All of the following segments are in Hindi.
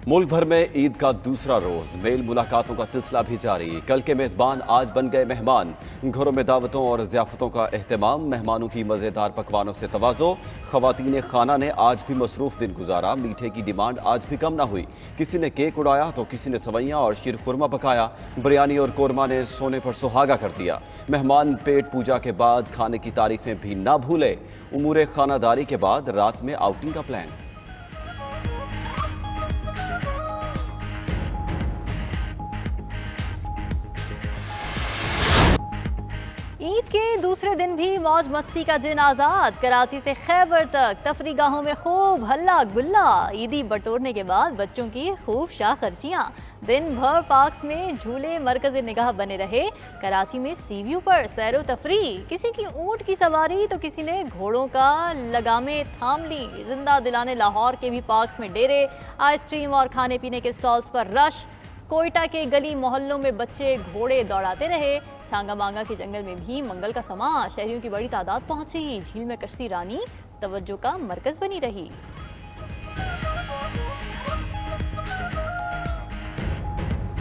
मुल्क भर में ईद का दूसरा रोज मेल मुलाकातों का सिलसिला भी जारी। कल के मेजबान आज बन गए मेहमान। घरों में दावतों और ज़ियाफ़तों का एहतमाम, मेहमानों की मज़ेदार पकवानों से तवाज़ो। ख़वातीन खाना ने आज भी मसरूफ़ दिन गुजारा। मीठे की डिमांड आज भी कम ना हुई। किसी ने केक उड़ाया तो किसी ने सवैयाँ और शीर खुरमा पकाया। बिरयानी और कोरमा ने सोने पर सुहागा कर दिया। मेहमान पेट पूजा के बाद खाने की तारीफ़ें भी ना भूले। उमूर खानादारी के बाद रात में आउटिंग का प्लान। ईद के दूसरे दिन भी मौज मस्ती का जिन आज़ाद। कराची से खैबर तक तफरीगाहों में खूब हल्ला गुल्ला। ईदी बटोरने के बाद बच्चों की खूब शाह खर्चियाँ। दिन भर पार्क्स में झूले मरकज़ निगाह बने रहे। कराची में सी व्यू पर सैरो तफरी। किसी की ऊँट की सवारी तो किसी ने घोड़ों का लगामें थाम ली। जिंदा दिलाने लाहौर के भी पार्क्स में डेरे। आइसक्रीम और खाने पीने के स्टॉल्स पर रश। कोयटा के गली मोहल्लों में बच्चे घोड़े दौड़ाते रहे। छांगा मांगा के जंगल में भी मंगल का समा। शहरियों की बड़ी तादाद पहुंची। झील में कश्ती रानी तवज्जो का मरकज बनी रही।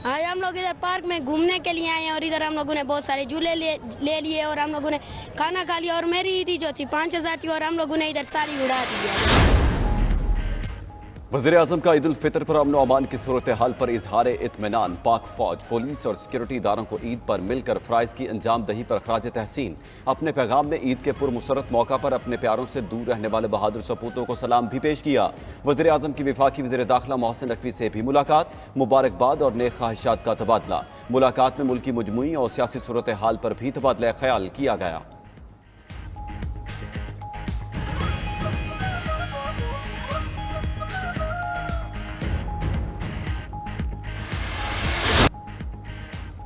आज हम लोग इधर पार्क में घूमने के लिए आए हैं और इधर हम लोगों ने बहुत सारे झूले ले लिए और हम लोगों ने खाना खा लिया। और मेरी ईदी जो थी 5,000 थी और हम लोगों ने इधर सारी उड़ा दी है। वज़ीर-ए-आज़म का ईद उल फितर पर अमन अमान की सूरत हाल पर इजहार इत्मीनान। पाक फौज, पुलिस और सिक्योरिटी इदारों को ईद पर मिलकर फ़राइज़ की अंजाम दही पर खराज तहसीन। अपने पैगाम में ईद के पुरमुसरत मौका पर अपने प्यारों से दूर रहने वाले बहादुर सपूतों को सलाम भी पेश किया। वज़ीर-ए-आज़म की वफाकी वज़ीर दाखिला मोहसिन नकवी से भी मुलाकात। मुबारकबाद और नेक ख्वाहिशात का तबादला। मुलाकात में मुल्की मजमूई और सियासी सूरत हाल पर भी तबादला ख्याल किया गया।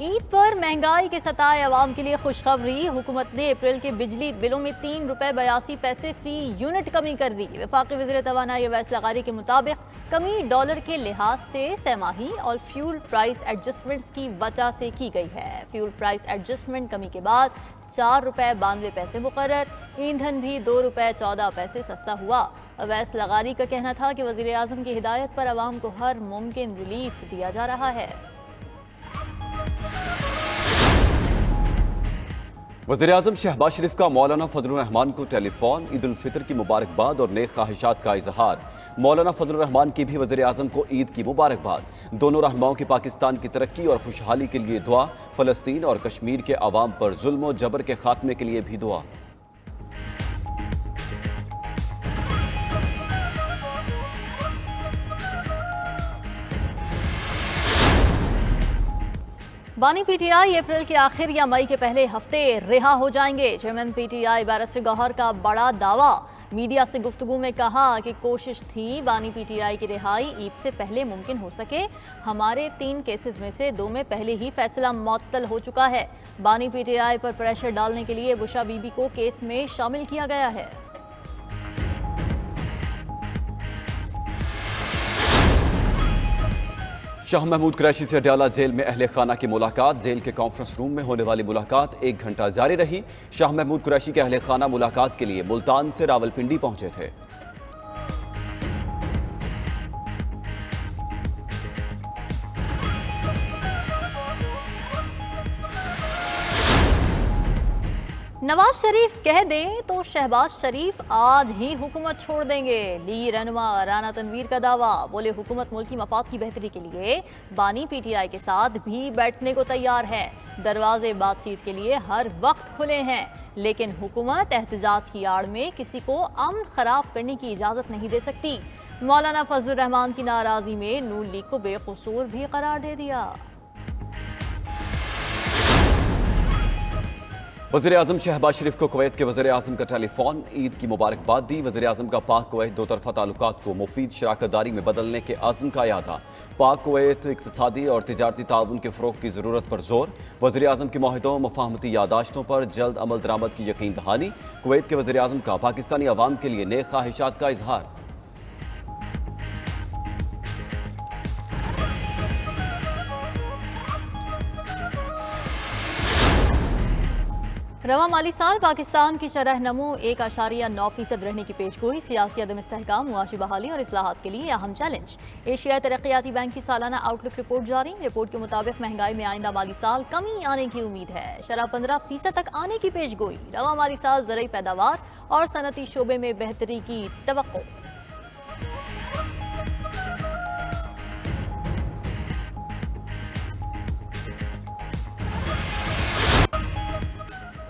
ईद पर महंगाई के सताए अवाम के लिए खुशखबरी। हुकूमत ने अप्रैल के बिजली बिलों में ₹3.82 फी यूनिट कमी कर दी। वफाकी वज़ीर तवानाई अवैस लगारी के मुताबिक कमी डॉलर के लिहाज से सहमाही और फ्यूल प्राइस एडजस्टमेंट्स की वजह से की गई है। फ्यूल प्राइस एडजस्टमेंट कमी के बाद ₹4.92 मुकर्रर। ईंधन भी ₹2.14 सस्ता हुआ। अवैस लगारी का कहना था कि वज़ीर आज़म की हिदायत पर आवाम को हर मुमकिन रिलीफ दिया जा रहा है। वज़ीर-ए-आज़म शहबाज शरीफ का मौलाना फजलुर रहमान को टेलीफोन। ईद उल फितर की मुबारकबाद और नेक ख्वाहिशात का इजहार। मौलाना फजलुर रहमान की भी वज़ीर-ए-आज़म को ईद की मुबारकबाद। दोनों रहनुमाओं की पाकिस्तान की तरक्की और खुशहाली के लिए दुआ। फ़लस्तीन और कश्मीर के अवाम पर जुल्म और जबर के खात्मे के लिए भी दुआ। बानी पीटीआई अप्रैल के आखिर या मई के पहले हफ्ते रिहा हो जाएंगे। चेयरमैन पीटीआई बैरिस्टर गौहर का बड़ा दावा। मीडिया से गुफ्तगू में कहा कि कोशिश थी बानी पीटीआई की रिहाई ईद से पहले मुमकिन हो सके। हमारे 3 केसेस में से 2 में पहले ही फैसला मुअत्तल हो चुका है। बानी पीटीआई पर प्रेशर डालने के लिए बुशरा बीबी को केस में शामिल किया गया है। शाह महमूद कुरैशी से अडयाला जेल में अहले खाना की मुलाकात। जेल के कॉन्फ्रेंस रूम में होने वाली मुलाकात 1 घंटा जारी रही। शाह महमूद कुरैशी के अहले खाना मुलाकात के लिए मुल्तान से रावलपिंडी पहुंचे थे। नवाज शरीफ कह दें तो शहबाज शरीफ आज ही हुकूमत छोड़ देंगे। लीगी रहनुमा राना तनवीर का दावा। बोले हुकूमत मुल्की मफाद की बेहतरी के लिए बानी पीटीआई के साथ भी बैठने को तैयार है। दरवाजे बातचीत के लिए हर वक्त खुले हैं, लेकिन हुकूमत एहतजाज की आड़ में किसी को अमन खराब करने की इजाज़त नहीं दे सकती। मौलाना फजलुर रहमान की नाराज़गी में नून लीग को बेकसूर भी करार दे दिया। वज़ीर-ए-आज़म शहबाज शरीफ को कुवैत के वज़ीर-ए-आज़म का टेलीफोन। ईद की मुबारकबाद दी। वज़ीर-ए-आज़म का पाक कुवैत दो तरफ़ा ताल्लुकात को मुफीद शराकतदारी में बदलने के आज़म का यादा। पाक कुवैत इक़्तिसादी और तिजारती ताउन के फ़रोग़ की ज़रूरत पर जोर। वज़ीर-ए-आज़म के मुआहिदों मफ़ाहमती यादाश्तों पर जल्द अमल दरामद की यकीन दहानी। कुवैत के वज़ीर-ए-आज़म का पाकिस्तानी अवाम के लिए नेक ख्वाहिशात का इजहार। रवा माली साल पाकिस्तान की शरह नमो 1.9% रहने की पेशगोई, सियासी अदम इस्तेहकाम, मुआशी बहाली और इस्लाहात के लिए अहम चैलेंज। एशियाई तरक्याती बैंक की सालाना आउटलुक रिपोर्ट जारी। रिपोर्ट के मुताबिक महंगाई में आइंदा माली साल कमी आने की उम्मीद है। शरह 15% तक आने की पेशगोई। रवा माली साल ज़रूरी पैदावार और सनती शोबे में बेहतरी की तवक्को।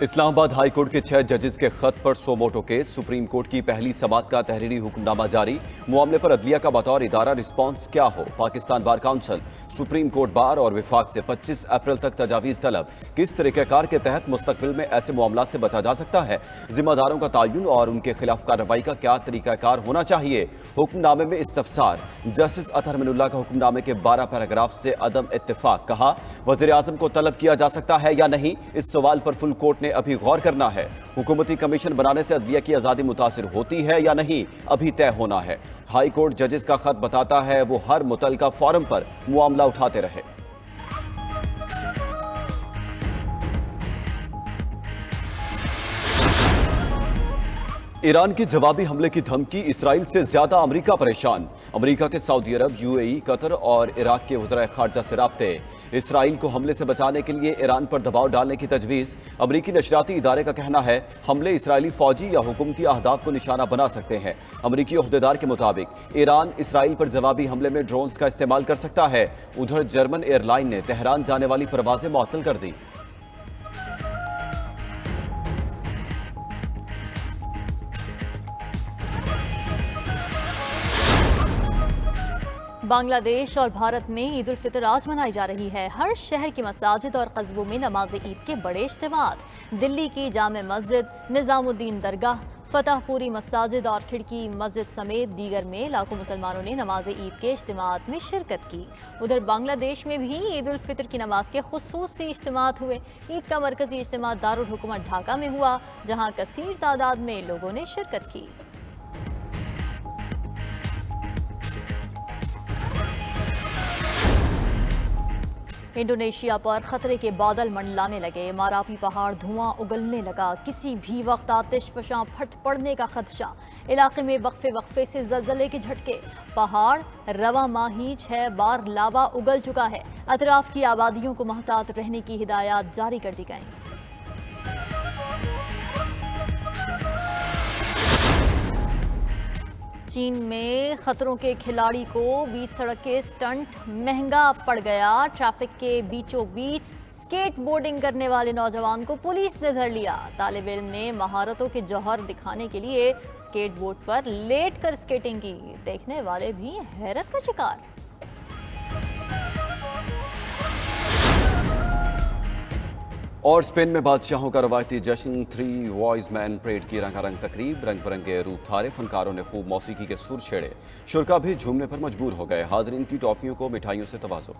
इस्लामाबाद हाई कोर्ट के 6 जजेस के खत पर सोमोटो केस। सुप्रीम कोर्ट की पहली समाअत का तहरीरी हुक्मनामा जारी। मामले पर अदलिया का बतौर इदारा रिस्पॉन्स क्या हो। Pakistan bar council, supreme court bar और विफाक से 25 अप्रैल तक तजावीज़ तलब। किस तरीक़ाकार के तहत मुस्तकबिल में ऐसे मामलात से बचा जा सकता है। जिम्मेदारों का तयन और उनके खिलाफ कार्रवाई का क्या तरीक़ाकार होना चाहिए। हुक्मनामे में इस्तफसार। जस्टिस अतहर मिनुल्लाह का हुक्मनामे के 12 पैराग्राफ से अदम इत्तेफाक। कहा वज़ीर आज़म को तलब किया जा सकता है या नहीं, इस सवाल पर फुल कोर्ट ने अभी गौर करना है। हुकूमती कमीशन बनाने से अदलिया की आज़ादी मुतासिर होती है या नहीं, अभी तय होना है। हाई कोर्ट जजेस का खत बताता है वो हर मुतलका फोरम पर मामला उठाते रहे। ईरान की जवाबी हमले की धमकी, इसराइल से ज्यादा अमेरिका परेशान। अमेरिका के सऊदी अरब, यूएई, कतर और इराक के वज़ीर ख़ारजा से राब्ते। इसराइल को हमले से बचाने के लिए ईरान पर दबाव डालने की तजवीज़। अमेरिकी नशरियाती इदारे का कहना है हमले इसराइली फौजी या हुकूमती अहदाफ को निशाना बना सकते हैं। अमेरिकी ओहदेदार के मुताबिक ईरान इसराइल पर जवाबी हमले में ड्रोन्स का इस्तेमाल कर सकता है। उधर जर्मन एयरलाइन ने तेहरान जाने वाली परवाजें मुअत्तल कर दी। बांग्लादेश और भारत में ईद उल फितर आज मनाई जा रही है। हर शहर की मसाजिद और कस्बों में नमाज ईद के बड़े इज्तिमात। दिल्ली की जामे मस्जिद, निजामुद्दीन दरगाह, फतेहपुरी मसाजिद और खिड़की मस्जिद समेत दीगर में लाखों मुसलमानों ने नमाज ईद के इज्तिमात में शिरकत की। उधर बांग्लादेश में भी ईद उल फितर की नमाज के खुसूसी इज्तिमात हुए। ईद का मरकजी इज्तिमा दारुल हुकूमत ढाका में हुआ, जहाँ कसीर तादाद में लोगों ने शिरकत की। इंडोनेशिया पर खतरे के बादल मंडलाने लगे। मारापी पहाड़ धुआं उगलने लगा। किसी भी वक्त आतिश फशां फट पड़ने का खदशा। इलाके में वक्फे वक्फे से जलजले के झटके। पहाड़ रवा माही 6 बार लावा उगल चुका है। अतराफ की आबादियों को मोहतात रहने की हिदायत जारी कर दी गई। चीन में खतरों के खिलाड़ी को बीच सड़क के स्टंट महंगा पड़ गया। ट्रैफिक के बीचों बीच स्केट बोर्डिंग करने वाले नौजवान को पुलिस ने धर लिया। तालिब इल्म ने महारतों के जौहर दिखाने के लिए स्केट बोर्ड पर लेट कर स्केटिंग की। देखने वाले भी हैरत का शिकार। और स्पेन में बादशाहों का रवायती जश्न 3 वॉइस मैन परेड की रंगारंग तकरीब। रंग बिरंगे रूप धारे फनकारों ने खूब मौसीकी के सुर छेड़े। शुरका भी झूमने पर मजबूर हो गए। हाजरीन की टॉफियों को मिठाइयों से तवाज़ो।